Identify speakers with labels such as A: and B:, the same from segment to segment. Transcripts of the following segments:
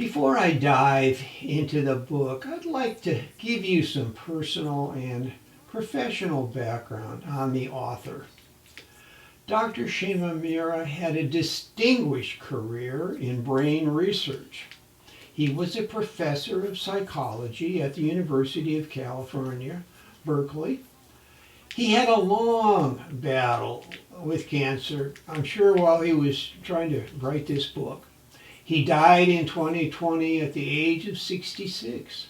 A: Before I dive into the book, I'd like to give you some personal and professional background on the author. Dr. Shimamura had a distinguished career in brain research. He was a professor of psychology at the University of California, Berkeley. He had a long battle with cancer, I'm sure, while he was trying to write this book. He died in 2020 at the age of 66.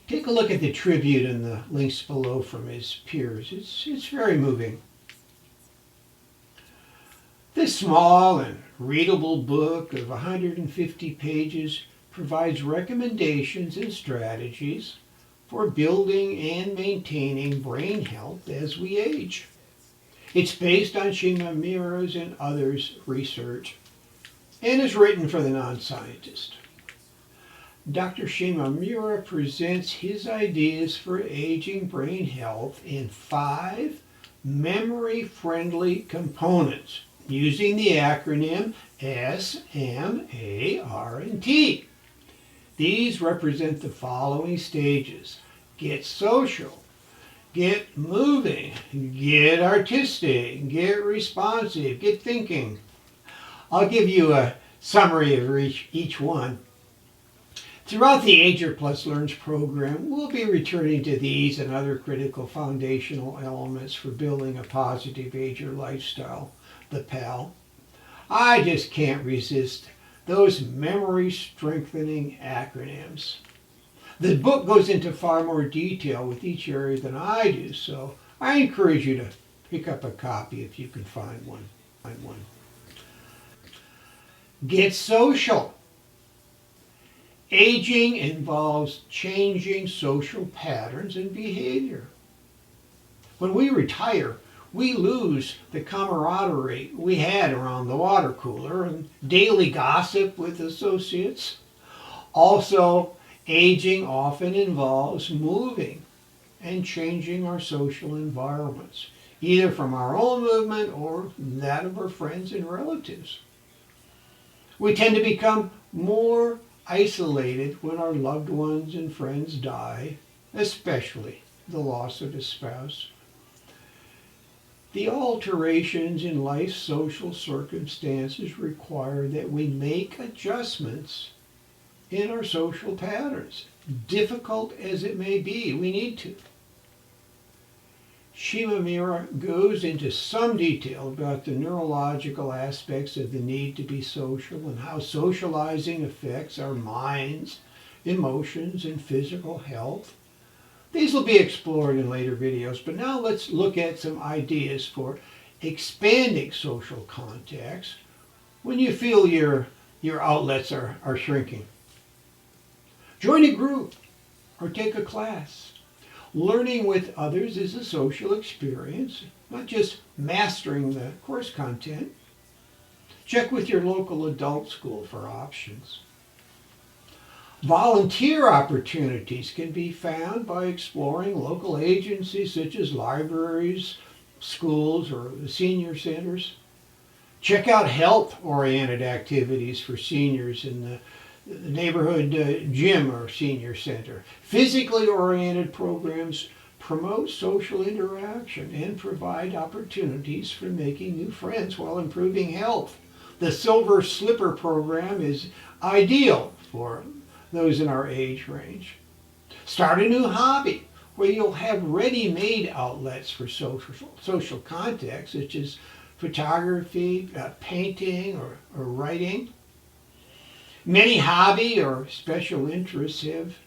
A: Take a look at the tribute and the links below from his peers. It's very moving. This small and readable book of 150 pages provides recommendations and strategies for building and maintaining brain health as we age. It's based on Shimamura's and others' research and is written for the non-scientist. Dr. Shimamura presents his ideas for aging brain health in 5 memory-friendly components using the acronym SMART. These represent the following stages: get social, get moving, get artistic, get responsive, get thinking. I'll give you a summary of each one. Throughout the Ager Plus Learns program, we'll be returning to these and other critical foundational elements for building a positive ager lifestyle, the PAL. I just can't resist those memory-strengthening acronyms. The book goes into far more detail with each area than I do, so I encourage you to pick up a copy if you can find one. Get social. Aging involves changing social patterns and behavior. When we retire, we lose the camaraderie we had around the water cooler and daily gossip with associates. Also, aging often involves moving and changing our social environments, either from our own movement or that of our friends and relatives. We tend to become more isolated when our loved ones and friends die, especially the loss of a spouse. The alterations in life's social circumstances require that we make adjustments in our social patterns. Difficult as it may be, we need to. Shimamura goes into some detail about the neurological aspects of the need to be social and how socializing affects our minds, emotions, and physical health. These will be explored in later videos, but now let's look at some ideas for expanding social contacts when you feel your outlets are shrinking. Join a group or take a class. Learning with others is a social experience, not just mastering the course content. Check with your local adult school for options. Volunteer opportunities can be found by exploring local agencies such as libraries, schools, or senior centers. Check out health-oriented activities for seniors in the neighborhood gym or senior center. Physically oriented programs promote social interaction and provide opportunities for making new friends while improving health. The Silver Slipper program is ideal for those in our age range. Start a new hobby where you'll have ready-made outlets for social contact, such as photography, painting, or writing. Many hobby or special interests have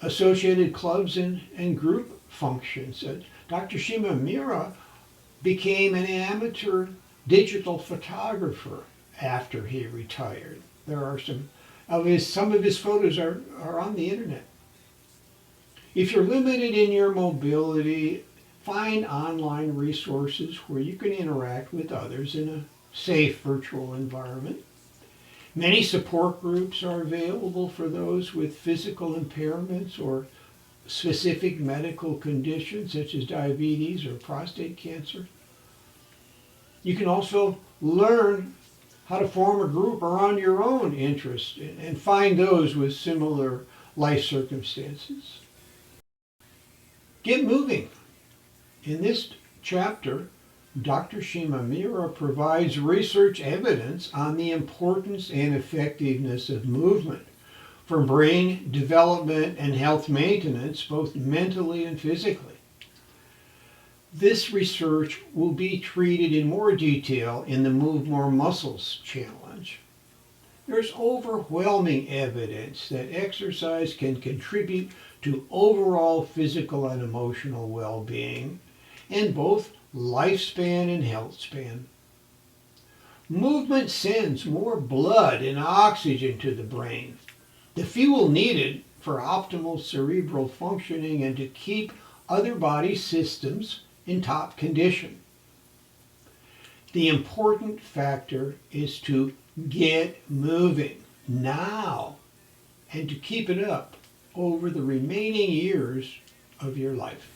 A: associated clubs and group functions. Dr. Shimamura became an amateur digital photographer after he retired. There are some of his photos are on the internet. If you're limited in your mobility, find online resources where you can interact with others in a safe virtual environment. Many support groups are available for those with physical impairments or specific medical conditions such as diabetes or prostate cancer. You can also learn how to form a group around your own interests and find those with similar life circumstances. Get moving. In this chapter, Dr. Shimamura provides research evidence on the importance and effectiveness of movement for brain development and health maintenance, both mentally and physically. This research will be treated in more detail in the Move More Muscles challenge. There's overwhelming evidence that exercise can contribute to overall physical and emotional well-being and both lifespan and health span. Movement sends more blood and oxygen to the brain, the fuel needed for optimal cerebral functioning and to keep other body systems in top condition. The important factor is to get moving now and to keep it up over the remaining years of your life.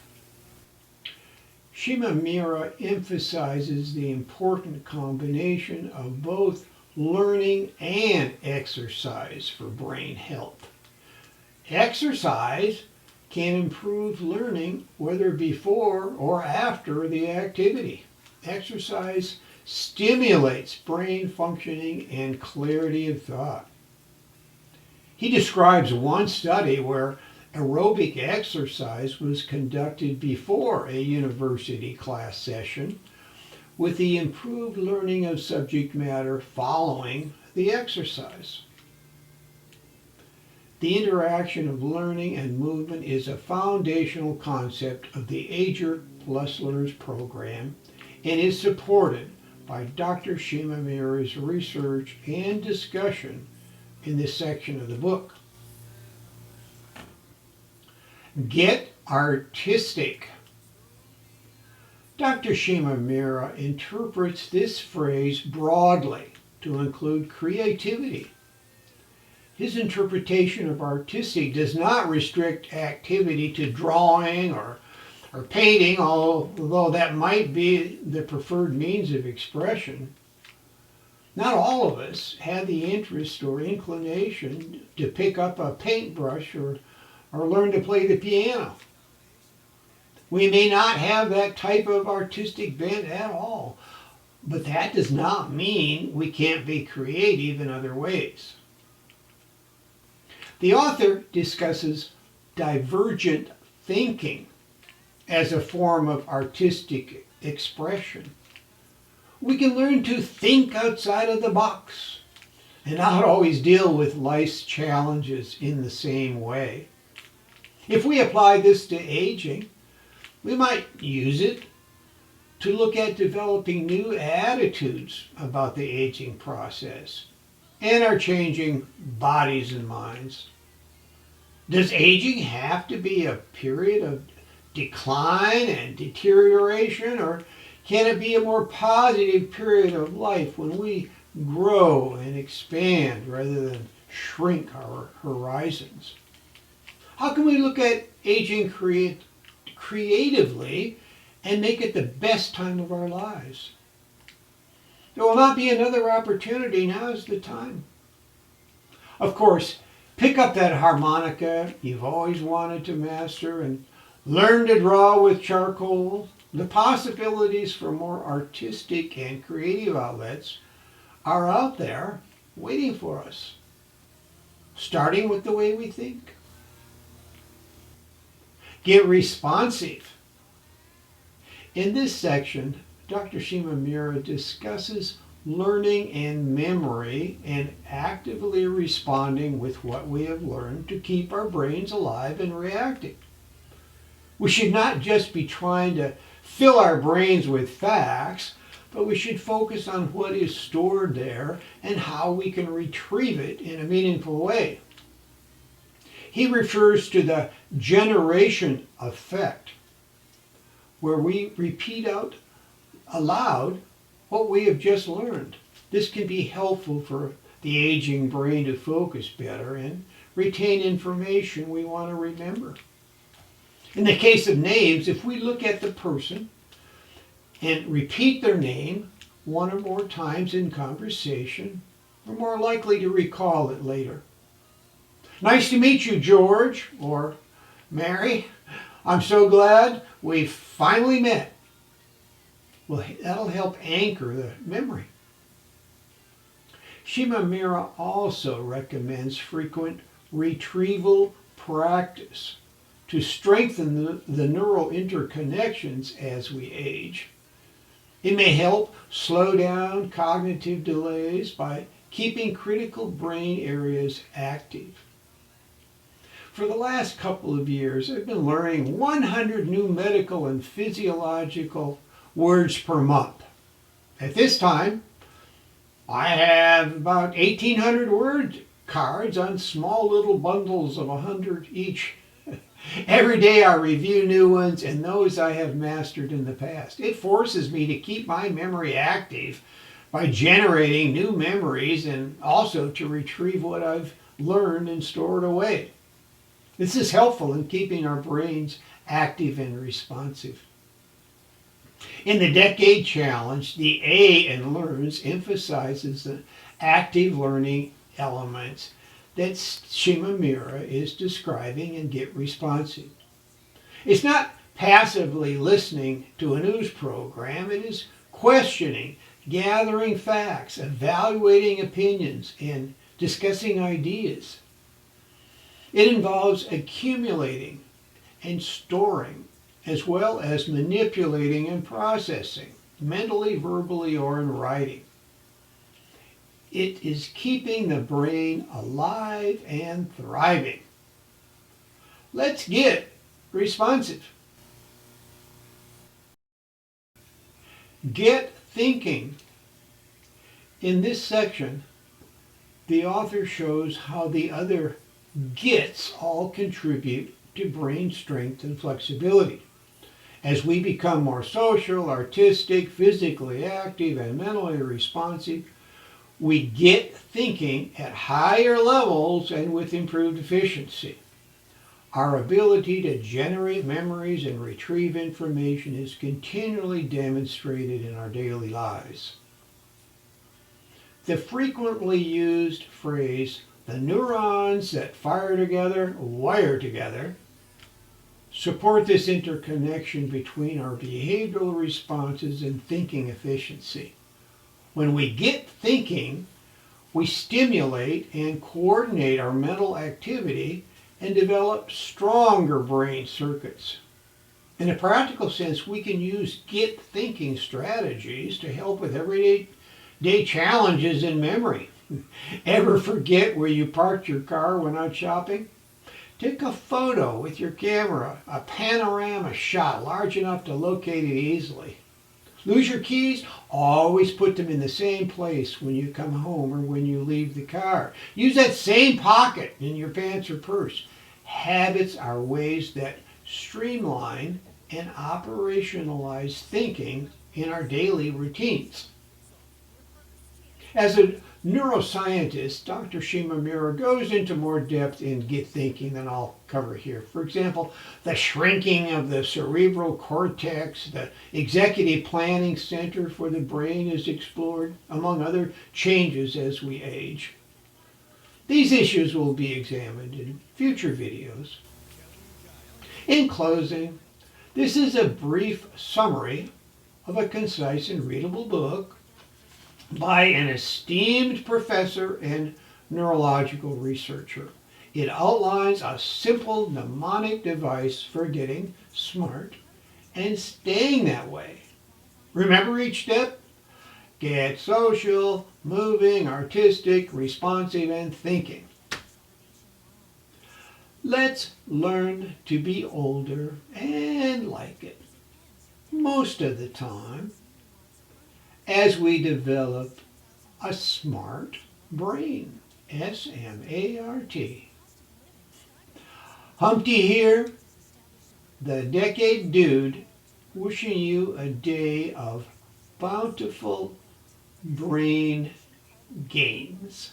A: Shimamura emphasizes the important combination of both learning and exercise for brain health. Exercise can improve learning whether before or after the activity. Exercise stimulates brain functioning and clarity of thought. He describes one study where aerobic exercise was conducted before a university class session with the improved learning of subject matter following the exercise. The interaction of learning and movement is a foundational concept of the Ager Plus Learners program and is supported by Dr. Shimamura's research and discussion in this section of the book. Get artistic. Dr. Shimamura interprets this phrase broadly to include creativity. His interpretation of artistic does not restrict activity to drawing or painting, although that might be the preferred means of expression. Not all of us have the interest or inclination to pick up a paintbrush or learn to play the piano. We may not have that type of artistic bent at all, but that does not mean we can't be creative in other ways. The author discusses divergent thinking as a form of artistic expression. We can learn to think outside of the box and not always deal with life's challenges in the same way. If we apply this to aging, we might use it to look at developing new attitudes about the aging process and our changing bodies and minds. Does aging have to be a period of decline and deterioration, or can it be a more positive period of life when we grow and expand rather than shrink our horizons? How can we look at aging creatively and make it the best time of our lives? There will not be another opportunity. Now is the time. Of course, pick up that harmonica you've always wanted to master and learn to draw with charcoal. The possibilities for more artistic and creative outlets are out there waiting for us, starting with the way we think. Get responsive. In this section, Dr. Shimamura discusses learning and memory and actively responding with what we have learned to keep our brains alive and reacting. We should not just be trying to fill our brains with facts, but we should focus on what is stored there and how we can retrieve it in a meaningful way. He refers to the generation effect, where we repeat out aloud what we have just learned. This can be helpful for the aging brain to focus better and retain information we want to remember. In the case of names, if we look at the person and repeat their name, one or more times in conversation are more likely to recall it later. Nice to meet you, George, or Mary. I'm so glad we finally met. Well, that'll help anchor the memory. Shimamura also recommends frequent retrieval practice to strengthen the neural interconnections as we age. It may help slow down cognitive delays by keeping critical brain areas active. For the last couple of years, I've been learning 100 new medical and physiological words per month. At this time, I have about 1,800 word cards on small little bundles of 100 each. Every day I review new ones and those I have mastered in the past. It forces me to keep my memory active by generating new memories and also to retrieve what I've learned and stored away. This is helpful in keeping our brains active and responsive. In the Decade Challenge, the A in Learns emphasizes the active learning elements that Shimamura is describing in Get Responsive. It's not passively listening to a news program, it is questioning, gathering facts, evaluating opinions, and discussing ideas. It involves accumulating and storing, as well as manipulating and processing, mentally, verbally, or in writing. It is keeping the brain alive and thriving. Let's get responsive. Get thinking. In this section, the author shows how the other gets all contribute to brain strength and flexibility. As we become more social, artistic, physically active, and mentally responsive, we get thinking at higher levels and with improved efficiency. Our ability to generate memories and retrieve information is continually demonstrated in our daily lives. The frequently used phrase, "the neurons that fire together, wire together," support this interconnection between our behavioral responses and thinking efficiency. When we get thinking, we stimulate and coordinate our mental activity and develop stronger brain circuits. In a practical sense, we can use get thinking strategies to help with everyday challenges in memory. Ever forget where you parked your car when out shopping? Take a photo with your camera, a panorama shot large enough to locate it easily. Lose your keys? Always put them in the same place when you come home or when you leave the car. Use that same pocket in your pants or purse. Habits are ways that streamline and operationalize thinking in our daily routines. As a neuroscientist, Dr. Shimamura goes into more depth in get thinking than I'll cover here. For example, the shrinking of the cerebral cortex, the executive planning center for the brain is explored, among other changes as we age. These issues will be examined in future videos. In closing, this is a brief summary of a concise and readable book by an esteemed professor and neurological researcher. It outlines a simple mnemonic device for getting smart and staying that way. Remember each step? Get social, moving, artistic, responsive, and thinking. Let's learn to be older and like it most of the time as we develop a smart brain. S-M-A-R-T. Humpty here, the Decade Dude, wishing you a day of bountiful brain gains.